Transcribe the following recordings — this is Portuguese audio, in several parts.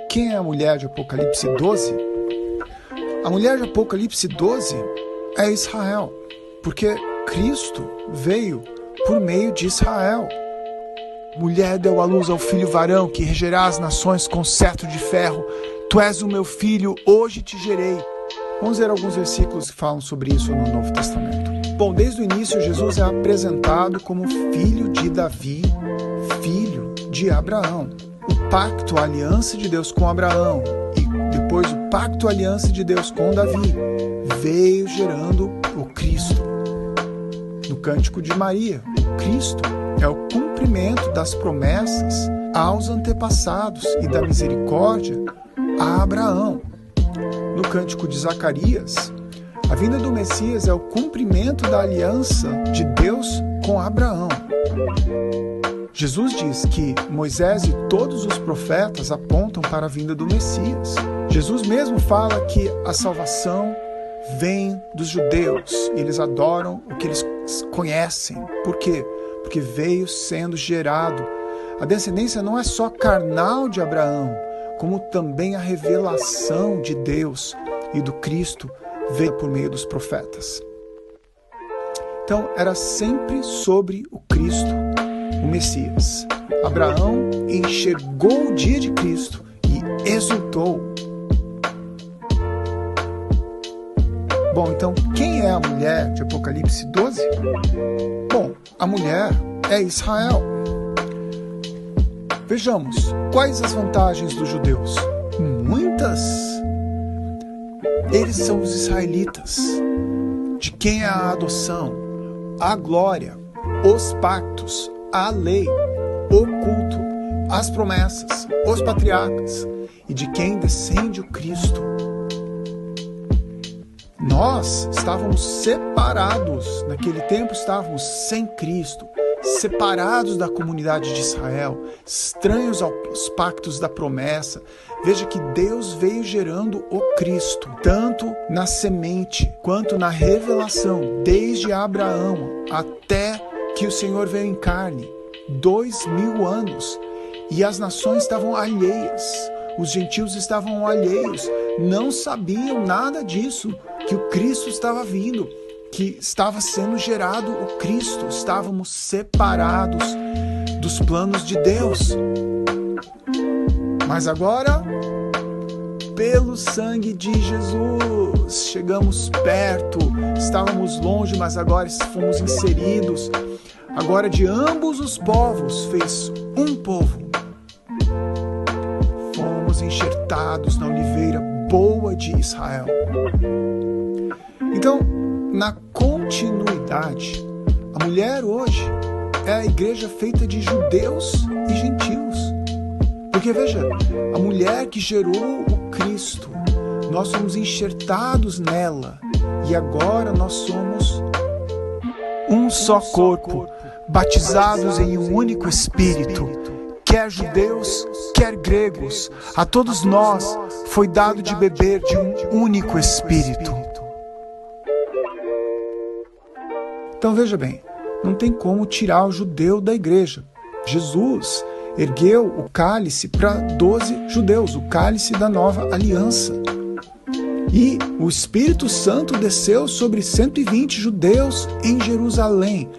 quem é a mulher de Apocalipse 12? A mulher de Apocalipse 12 é Israel, porque Cristo veio por meio de Israel. Mulher deu à luz ao filho varão, que regerá as nações com cetro de ferro. Tu és o meu filho, hoje te gerei. Vamos ver alguns versículos que falam sobre isso no Novo Testamento. Bom, desde o início, Jesus é apresentado como filho de Davi, filho de Abraão. O pacto, a aliança de Deus com Abraão e depois o pacto, a aliança de Deus com Davi veio gerando o Cristo. No Cântico de Maria, o Cristo é o cumprimento das promessas aos antepassados e da misericórdia a Abraão. No Cântico de Zacarias, a vinda do Messias é o cumprimento da aliança de Deus com Abraão. Jesus diz que Moisés e todos os profetas apontam para a vinda do Messias. Jesus mesmo fala que a salvação vem dos judeus. Eles adoram o que eles conhecem. Por quê? Porque veio sendo gerado. A descendência não é só carnal de Abraão, como também a revelação de Deus e do Cristo veio por meio dos profetas. Então, era sempre sobre o Cristo, o Messias. Abraão enxergou o dia de Cristo e exultou. Bom, então, quem é a mulher de Apocalipse 12? Bom, a mulher é Israel. Vejamos, quais as vantagens dos judeus? Muitas. Eles são os israelitas. De quem é a adoção, a glória, os pactos, a lei, o culto, as promessas, os patriarcas e de quem descende o Cristo. Nós estávamos separados, naquele tempo estávamos sem Cristo, separados da comunidade de Israel, estranhos aos pactos da promessa. Veja que Deus veio gerando o Cristo, tanto na semente quanto na revelação, desde Abraão até que o Senhor veio em carne, 2000 anos, e as nações estavam alheias, os gentios estavam alheios, não sabiam nada disso, que o Cristo estava vindo, que estava sendo gerado o Cristo, estávamos separados dos planos de Deus. Mas agora, pelo sangue de Jesus, chegamos perto, estávamos longe, mas agora fomos inseridos. Agora de ambos os povos fez um povo. Fomos enxertados na oliveira boa de Israel. Então, na continuidade, a mulher hoje é a igreja feita de judeus e gentios. Porque veja, a mulher que gerou o Cristo, nós somos enxertados nela e agora nós somos um só corpo, batizados em um único Espírito. Quer judeus, quer gregos, a todos nós foi dado de beber de um único Espírito. Então veja bem, não tem como tirar o judeu da igreja. Jesus ergueu o cálice para 12 judeus, o cálice da nova aliança. E o Espírito Santo desceu sobre 120 judeus em Jerusalém.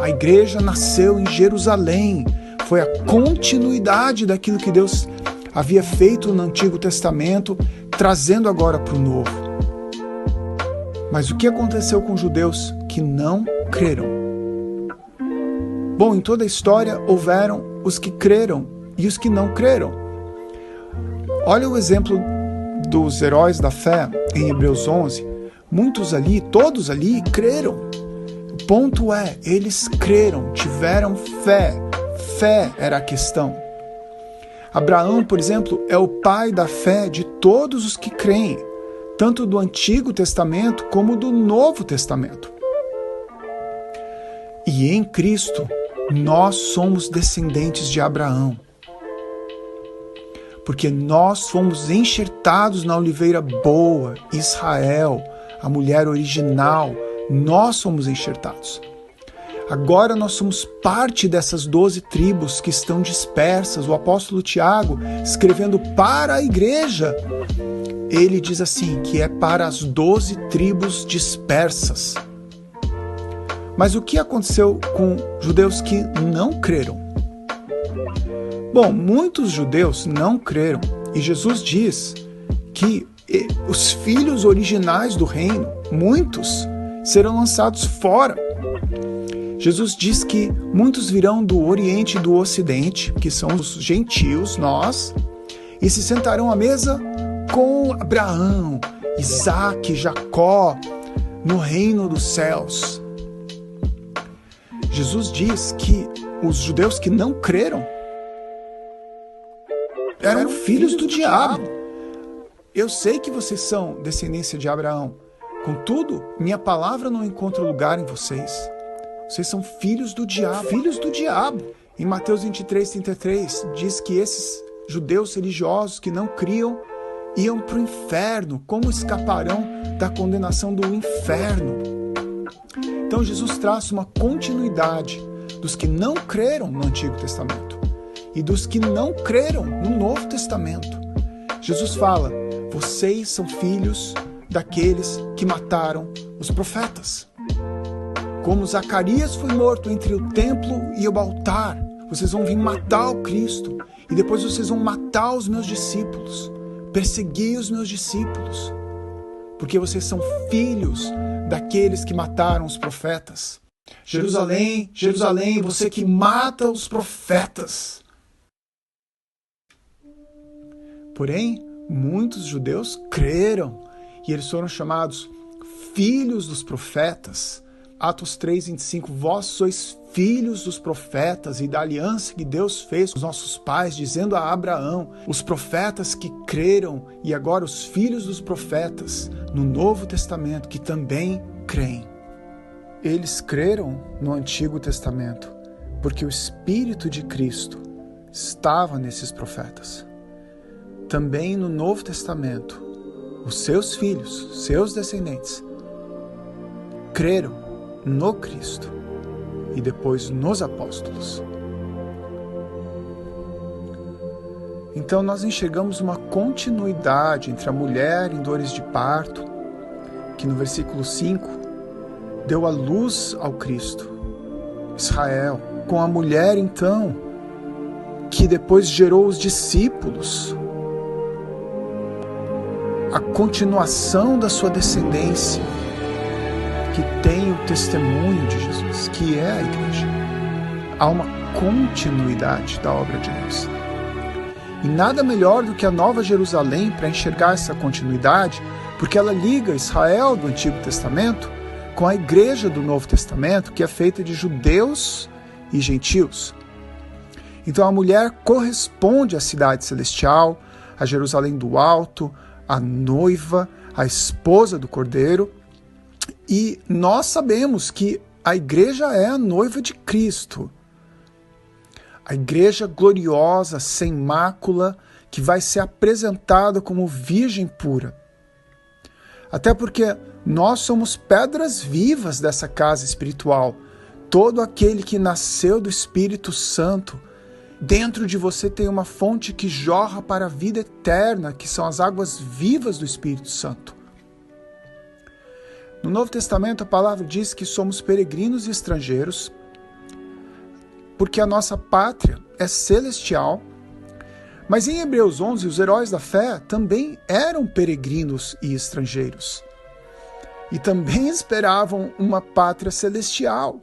A igreja nasceu em Jerusalém. Foi a continuidade daquilo que Deus havia feito no Antigo Testamento, trazendo agora para o Novo. Mas o que aconteceu com os judeus que não creram? Bom, em toda a história houveram os que creram e os que não creram. Olha o exemplo dos heróis da fé em Hebreus 11. Muitos ali, todos ali, creram. O ponto é, eles creram, tiveram fé. Fé era a questão. Abraão, por exemplo, é o pai da fé de todos os que creem, tanto do Antigo Testamento como do Novo Testamento. E em Cristo, nós somos descendentes de Abraão. Porque nós fomos enxertados na oliveira boa, Israel, a mulher original, nós somos enxertados. Agora nós somos parte dessas 12 tribos que estão dispersas. O apóstolo Tiago, escrevendo para a igreja, ele diz assim, que é para as 12 tribos dispersas. Mas o que aconteceu com judeus que não creram? Bom, muitos judeus não creram, e Jesus diz que os filhos originais do reino, muitos, serão lançados fora. Jesus diz que muitos virão do Oriente e do Ocidente, que são os gentios, nós, e se sentarão à mesa com Abraão, Isaque, Jacó, no reino dos céus. Jesus diz que os judeus que não creram eram filhos do diabo. Eu sei que vocês são descendência de Abraão, contudo, minha palavra não encontra lugar em vocês. Vocês são filhos do diabo. Filhos do diabo. Em Mateus 23:33, diz que esses judeus religiosos que não criam iam para o inferno. Como escaparão da condenação do inferno? Então Jesus traz uma continuidade dos que não creram no Antigo Testamento e dos que não creram no Novo Testamento. Jesus fala, vocês são filhos daqueles que mataram os profetas. Como Zacarias foi morto entre o templo e o altar, vocês vão vir matar o Cristo e depois vocês vão matar os meus discípulos, perseguir os meus discípulos, porque vocês são filhos daqueles que mataram os profetas. Jerusalém, Jerusalém, você que mata os profetas. Porém, muitos judeus creram e eles foram chamados filhos dos profetas. Atos 3:25, vós sois filhos dos profetas e da aliança que Deus fez com os nossos pais, dizendo a Abraão, os profetas que creram e agora os filhos dos profetas no Novo Testamento que também creem. Eles creram no Antigo Testamento porque o Espírito de Cristo estava nesses profetas. Também no Novo Testamento, os seus filhos, seus descendentes, creram no Cristo e depois nos apóstolos. Então nós enxergamos uma continuidade entre a mulher em dores de parto, que no versículo 5 deu a luz ao Cristo, Israel, com a mulher então, que depois gerou os discípulos, a continuação da sua descendência, que tem o testemunho de Jesus, que é a igreja. Há uma continuidade da obra de Deus. E nada melhor do que a Nova Jerusalém para enxergar essa continuidade, porque ela liga Israel do Antigo Testamento com a igreja do Novo Testamento, que é feita de judeus e gentios. Então a mulher corresponde à cidade celestial, a Jerusalém do Alto, a noiva, a esposa do Cordeiro. E nós sabemos que a igreja é a noiva de Cristo. A igreja gloriosa, sem mácula, que vai ser apresentada como virgem pura. Até porque nós somos pedras vivas dessa casa espiritual. Todo aquele que nasceu do Espírito Santo, dentro de você tem uma fonte que jorra para a vida eterna, que são as águas vivas do Espírito Santo. No Novo Testamento, a palavra diz que somos peregrinos e estrangeiros, porque a nossa pátria é celestial. Mas em Hebreus 11, os heróis da fé também eram peregrinos e estrangeiros. E também esperavam uma pátria celestial.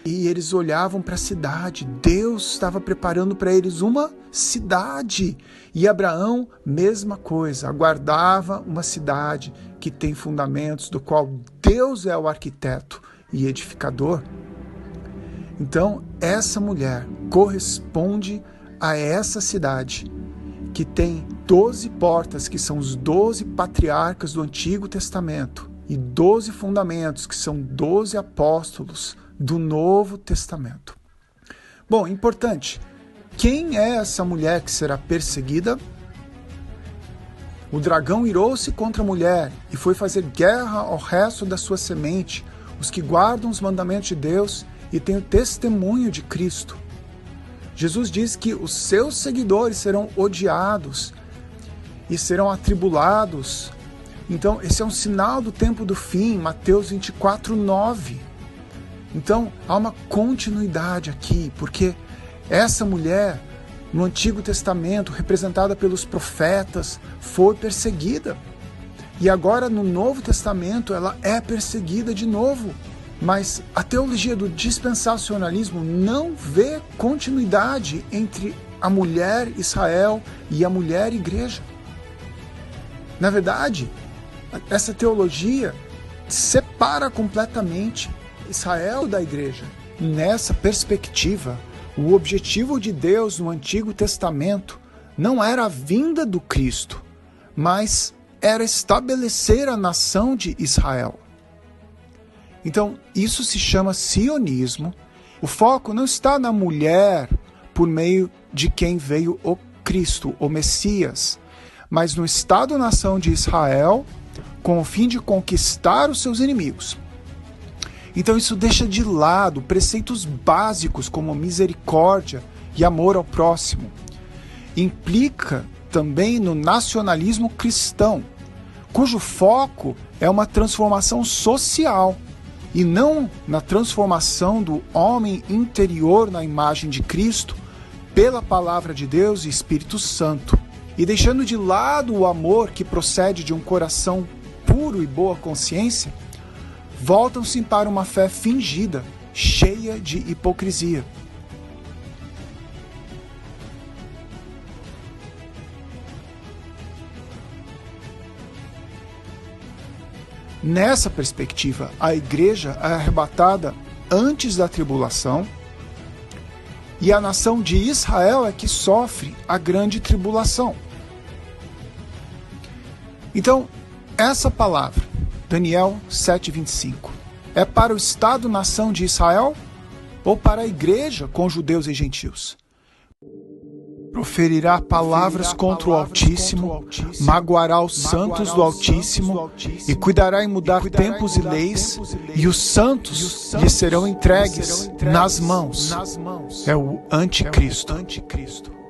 E eles olhavam para a cidade. Deus estava preparando para eles uma cidade. E Abraão, mesma coisa, aguardava uma cidade que tem fundamentos, do qual Deus é o arquiteto e edificador. Então, essa mulher corresponde a essa cidade que tem 12 portas, que são os 12 patriarcas do Antigo Testamento, e 12 fundamentos, que são 12 apóstolos do Novo Testamento. Bom, importante, quem é essa mulher que será perseguida? O dragão irou-se contra a mulher e foi fazer guerra ao resto da sua semente, os que guardam os mandamentos de Deus e tem o testemunho de Cristo. Jesus diz que os seus seguidores serão odiados e serão atribulados. Então, esse é um sinal do tempo do fim, Mateus 24:9. Então, há uma continuidade aqui, porque essa mulher, no Antigo Testamento, representada pelos profetas, foi perseguida. E agora, no Novo Testamento, ela é perseguida de novo. Mas a teologia do dispensacionalismo não vê continuidade entre a mulher Israel e a mulher igreja. Na verdade, essa teologia separa completamente Israel da igreja. Nessa perspectiva, o objetivo de Deus no Antigo Testamento não era a vinda do Cristo, mas era estabelecer a nação de Israel. Então, isso se chama sionismo. O foco não está na mulher por meio de quem veio o Cristo, o Messias, mas no Estado-nação de Israel, com o fim de conquistar os seus inimigos. Então isso deixa de lado preceitos básicos como misericórdia e amor ao próximo. Implica também no nacionalismo cristão, cujo foco é uma transformação social e não na transformação do homem interior na imagem de Cristo pela palavra de Deus e Espírito Santo. E deixando de lado o amor que procede de um coração puro e boa consciência, voltam-se para uma fé fingida, cheia de hipocrisia. Nessa perspectiva, a igreja é arrebatada antes da tribulação e a nação de Israel é que sofre a grande tribulação. Então, essa palavra, Daniel 7:25, é para o Estado-nação de Israel ou para a igreja com judeus e gentios? Proferirá palavras contra o Altíssimo, magoará os santos do Altíssimo e cuidará em mudar tempos e leis, e os santos lhe serão entregues nas mãos. É o anticristo.